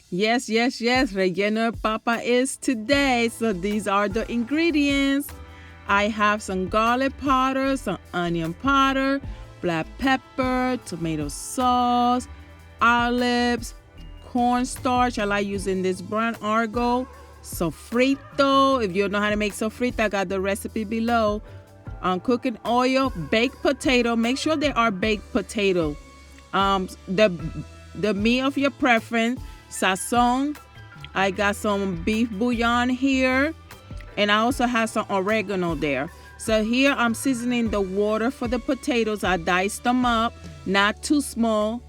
Yes, yes, yes. Relleno de papa is today. So these are the ingredients. I have some garlic powder, some onion powder, black pepper, tomato sauce, olives, cornstarch. I like using this brown argo, sofrito. If you don't know how to make sofrito, I got the recipe below. Cooking oil, baked potato. Make sure they are baked potato. The meat of your preference, Sazon. I got some beef bouillon here, and I also have some oregano there. So here I'm seasoning the water for the potatoes. I diced them up, not too small.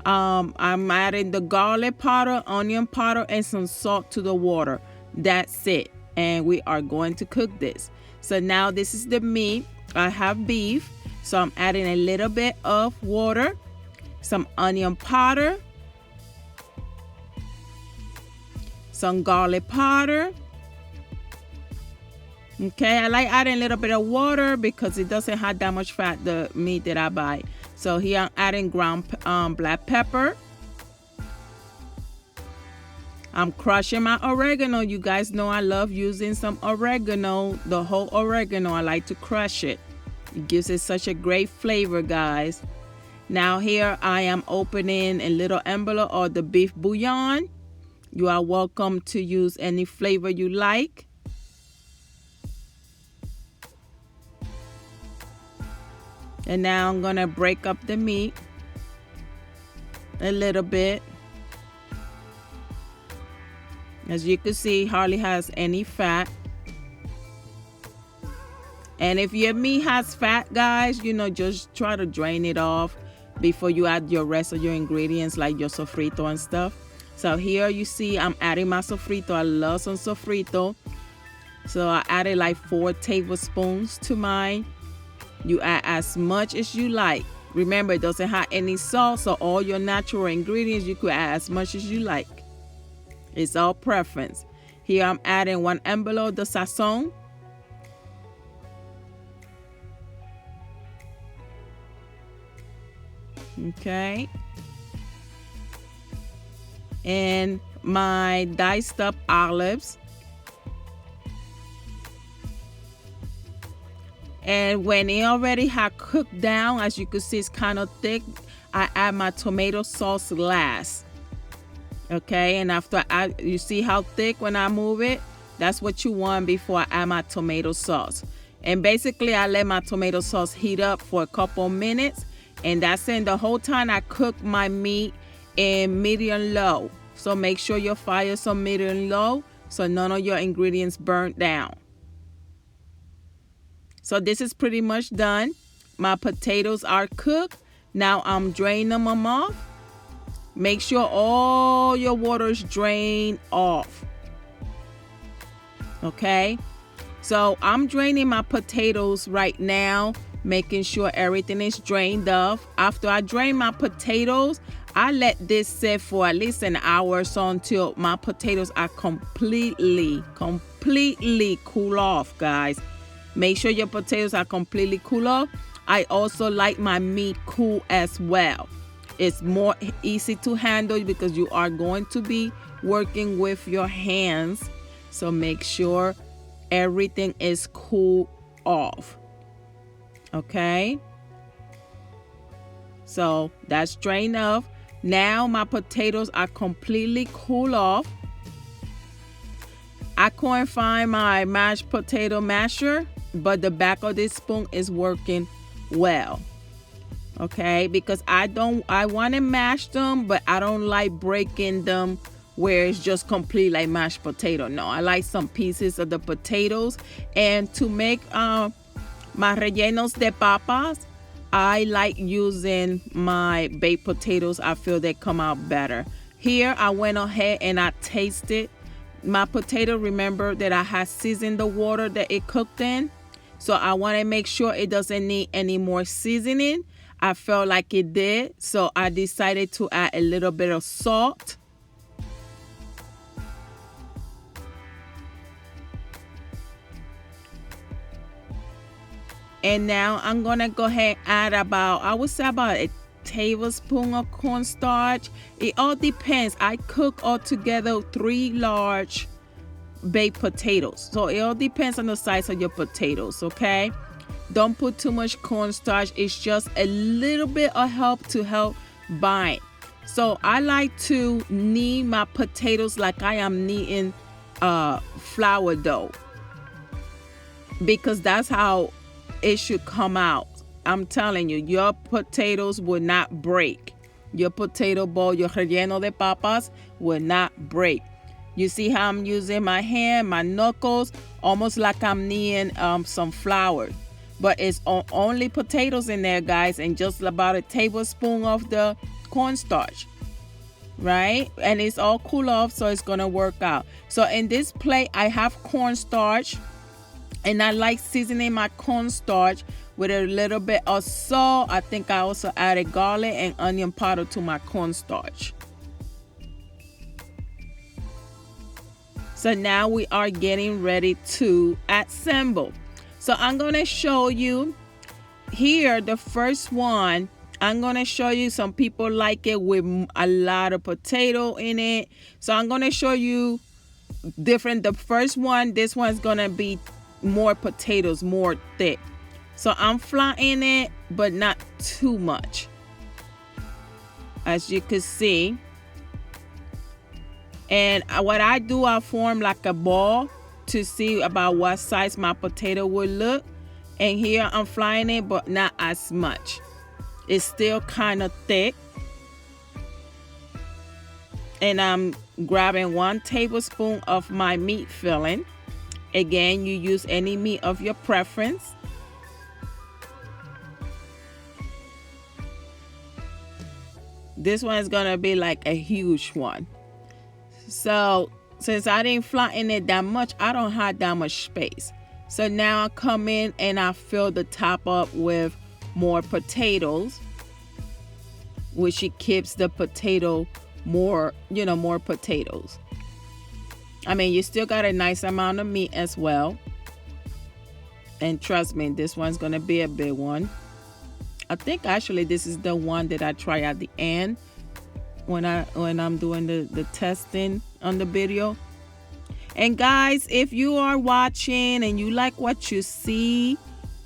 I'm adding the garlic powder, onion powder, and some salt to the water. That's it. And we are going to cook this. So now this is the meat. I have beef. So I'm adding a little bit of water, some onion powder, some garlic powder. Okay, I like adding a little bit of water because it doesn't have that much fat, the meat that I buy. So here I'm adding ground black pepper. I'm crushing my oregano. You guys know I love using some oregano, the whole oregano. I like to crush it. It gives it such a great flavor, guys. Now here I am opening a little envelope of the beef bouillon. You are welcome to use any flavor you like. And now I'm gonna break up the meat a little bit. As you can see, hardly has any fat. And if your meat has fat, guys, just try to drain it off before you add your rest of your ingredients like your sofrito and stuff. So here you see I'm adding my sofrito. I love some sofrito. So I added like 4 tablespoons to mine. You add as much as you like. Remember, it doesn't have any salt, so all your natural ingredients, you could add as much as you like. It's all preference. Here I'm adding 1 envelope de Sazon. Okay. And my diced up olives. And when it already had cooked down, as you can see, it's kind of thick, I add my tomato sauce last. Okay, and after you see how thick when I move it? That's what you want before I add my tomato sauce. And basically, I let my tomato sauce heat up for a couple minutes. And that's in the whole time I cook my meat in medium low. So make sure your fire is on medium low so none of your ingredients burnt down. So this is pretty much done. My potatoes are cooked. Now I'm draining them off. Make sure all your water is drained off. Okay? So I'm draining my potatoes right now, making sure everything is drained off. After I drain my potatoes, I let this sit for at least an hour or so until my potatoes are completely cool off, guys. Make sure your potatoes are completely cool off. I also like my meat cool as well. It's more easy to handle because you are going to be working with your hands. So make sure everything is cool off. Okay? So that's drained off. Now my potatoes are completely cool off. I couldn't find my mashed potato masher, but the back of this spoon is working well. Okay, because I want to mash them, but I don't like breaking them where it's just complete like mashed potato. No, I like some pieces of the potatoes. And to make my rellenos de papas, I like using my baked potatoes. I feel they come out better. Here I went ahead and I tasted my potato. Remember that I had seasoned the water that it cooked in. So I want to make sure it doesn't need any more seasoning. I felt like it did, so I decided to add a little bit of salt. And now I'm gonna go ahead and add about, I would say about a tablespoons of cornstarch. It all depends. I cook altogether 3 large baked potatoes. So it all depends on the size of your potatoes, okay? Don't put too much cornstarch. It's just a little bit of help to help bind. So I like to knead my potatoes like I am kneading flour dough, because that's how it should come out. I'm telling you, your potatoes will not break. Your potato bowl, your relleno de papas will not break. You see how I'm using my hand, my knuckles, almost like I'm kneading some flour. But it's only potatoes in there, guys, and just about a tablespoon of the cornstarch, right? And it's all cool off, so it's gonna work out. So in this plate, I have cornstarch, and I like seasoning my cornstarch with a little bit of salt. I think I also added garlic and onion powder to my cornstarch. So now we are getting ready to assemble. So I'm going to show you here the first one. I'm going to show you, some people like it with a lot of potato in it. So I'm going to show you different. The first one, this one's going to be more potatoes, more thick. So I'm flattening it, but not too much, as you can see. And what I do, I form like a ball to see about what size my potato will look. And here I'm frying it, but not as much. It's still kind of thick. And I'm grabbing 1 tablespoon of my meat filling. Again, you use any meat of your preference. This one is gonna be like a huge one. So since I didn't flatten it that much, I don't have that much space. So now I come in and I fill the top up with more potatoes, which it keeps the potato more, more potatoes. I mean, you still got a nice amount of meat as well. And trust me, this one's gonna be a big one. I think actually this is the one that I try at the end when I'm doing the testing on the video. And guys, if you are watching and you like what you see,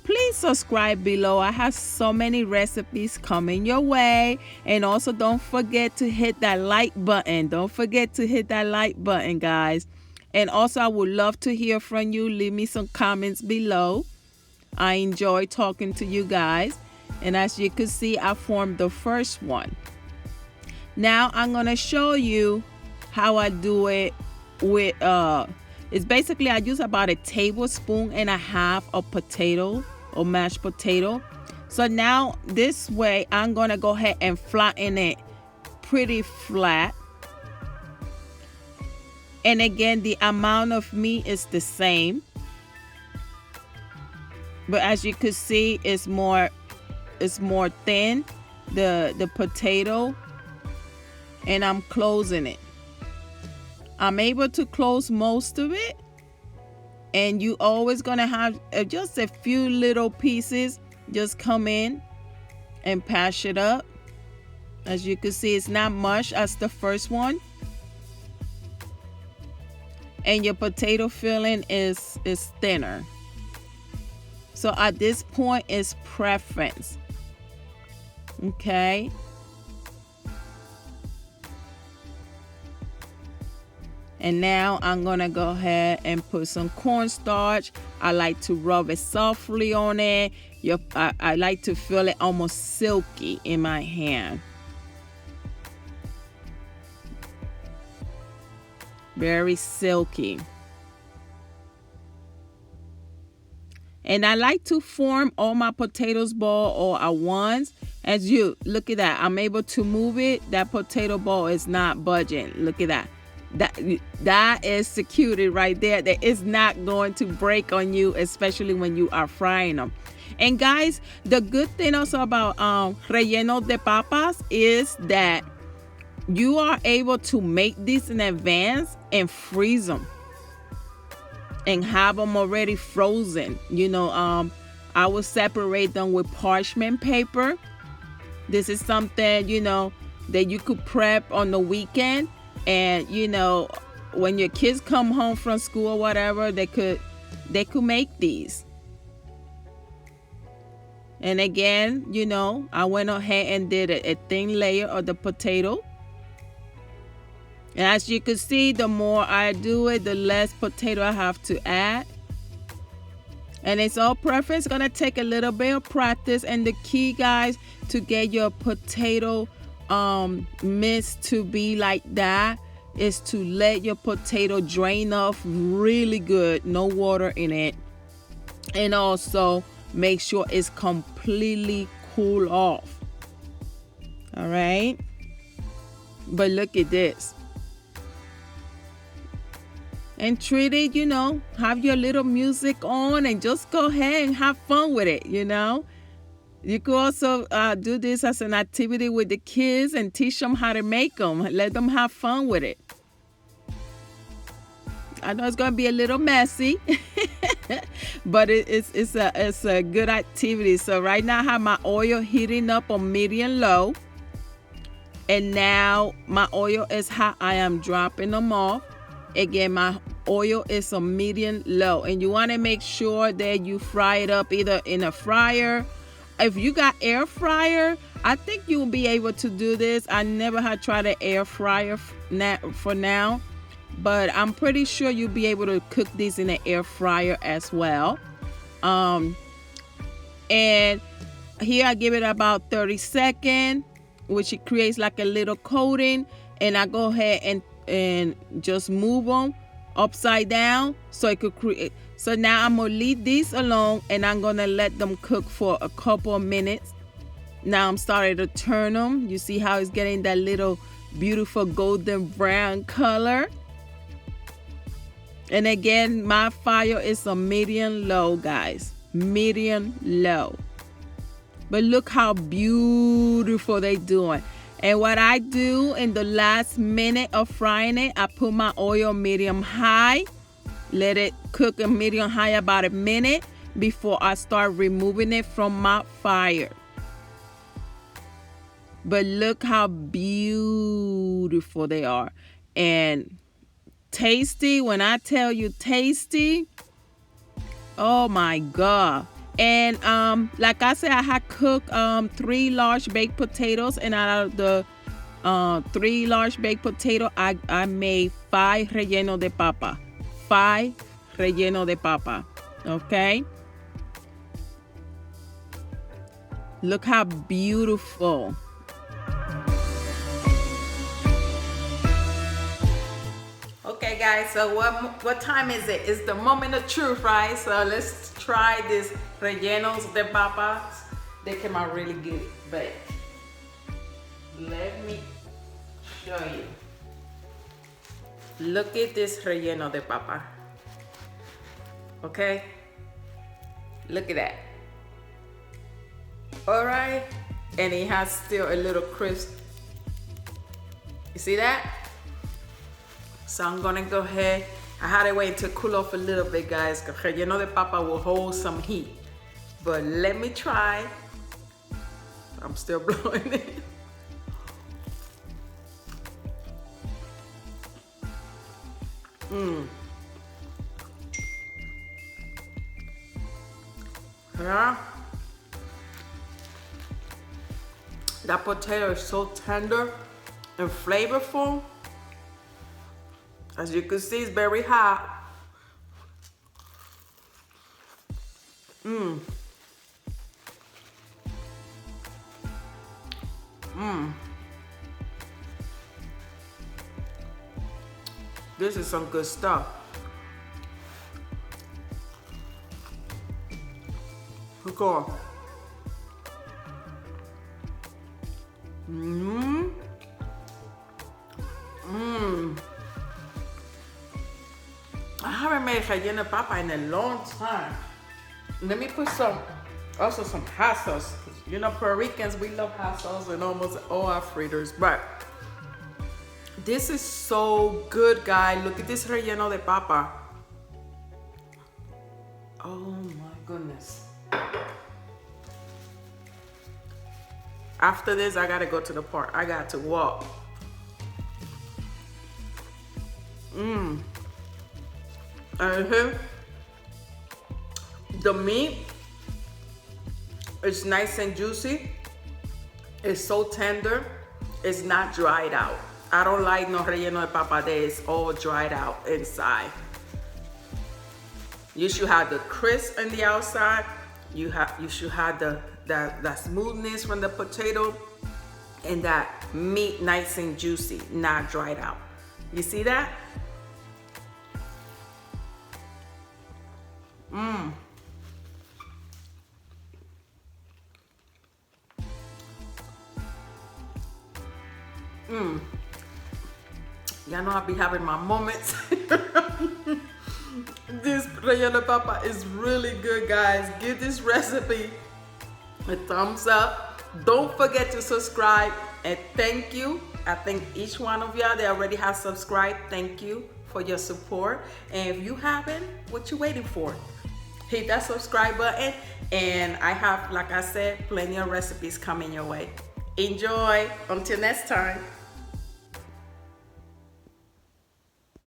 please subscribe below. I have so many recipes coming your way. And also don't forget to hit that like button. Don't forget to hit that like button, guys. And also I would love to hear from you. Leave me some comments below. I enjoy talking to you guys. And as you can see, I formed the first one. Now I'm going to show you how I do it with, it's basically I use about 1.5 tablespoons of potato or mashed potato. So now this way, I'm going to go ahead and flatten it pretty flat. And again, the amount of meat is the same. But as you can see, it's more thin, the potato, and I'm closing it. I'm able to close most of it, and you always gonna have just a few little pieces just come in and patch it up. As you can see, it's not much as the first one, and your potato filling is thinner. So at this point, it's preference. Okay. And now I'm gonna go ahead and put some cornstarch. I like to rub it softly on it. I like to feel it almost silky in my hand. Very silky. And I like to form all my potatoes ball all at once. As you look at that, I'm able to move it. That potato ball is not budging. Look at that. That is security right there. That is not going to break on you, especially when you are frying them. And guys, the good thing also about relleno de papas is that you are able to make these in advance and freeze them and have them already frozen. I will separate them with parchment paper This is something, you know, that you could prep on the weekend, and you know, when your kids come home from school or whatever, they could make these. And again, you know, I went ahead and did a thin layer of the potato. And as you can see, the more I do it, the less potato I have to add. And it's all preference. It's gonna take a little bit of practice. And the key, guys, to get your potato mix to be like that is to let your potato drain off really good, no water in it. And also make sure it's completely cool off. All right. But look at this. And treat it, you know, have your little music on and just go ahead and have fun with it, you know. You could also do this as an activity with the kids and teach them how to make them. Let them have fun with it. I know it's going to be a little messy, but it's a good activity. So right now I have my oil heating up on medium low. And now my oil is hot. I am dropping them off. Again, my oil is on medium low, and you want to make sure that you fry it up either in a fryer. If you got air fryer, I think you'll be able to do this. I never had tried an air fryer for now, but I'm pretty sure you'll be able to cook these in an air fryer as well. And here I give it about 30 seconds, which it creates like a little coating, and I go ahead and just move them upside down so it could create. So now I'm gonna leave these alone, and I'm gonna let them cook for a couple of minutes. Now I'm starting to turn them. You see how it's getting that little beautiful golden brown color. And again, my fire is a medium low, guys, medium low. But look how beautiful they're doing. And what I do in the last minute of frying it, I put my oil medium high, let it cook a medium high about a minute before I start removing it from my fire. But look how beautiful they are. And tasty, when I tell you tasty, oh my God. And like I said, I had cooked 3 large baked potatoes, and out of the 3 large baked potato, I made 5 relleno de papa. 5 relleno de papa. Okay. Look how beautiful. Okay, guys, so what time is it? It's the moment of truth, right? So let's try this rellenos de papas. They came out really good, but let me show you. Look at this relleno de papa. Okay? Look at that. All right? And it has still a little crisp. You see that? So I'm gonna go ahead. I had to wait until it cool off a little bit, guys, because relleno de papa will hold some heat. But let me try. I'm still blowing it. Yeah. That potato is so tender and flavorful. As you can see, it's very hot. This is some good stuff. Look on. I haven't made relleno papa in a long time. Let me put some hot sauce. You know, Puerto Ricans, we love hot sauce in almost all our fritters, but this is so good, guys. Look at this relleno de papa. Oh my goodness. After this, I gotta go to the park. I got to walk. The meat is nice and juicy. It's so tender. It's not dried out. I don't like no relleno de papa that is all dried out inside. You should have the crisp on the outside. You should have that smoothness from the potato, and that meat nice and juicy, not dried out. You see that? Y'all know I be having my moments. This relleno papa is really good, guys. Give this recipe a thumbs up. Don't forget to subscribe, and thank you. I think each one of y'all that already has subscribed, thank you for your support. And if you haven't, what you waiting for? Hit that subscribe button, and I have, like I said, plenty of recipes coming your way. Enjoy. Until next time.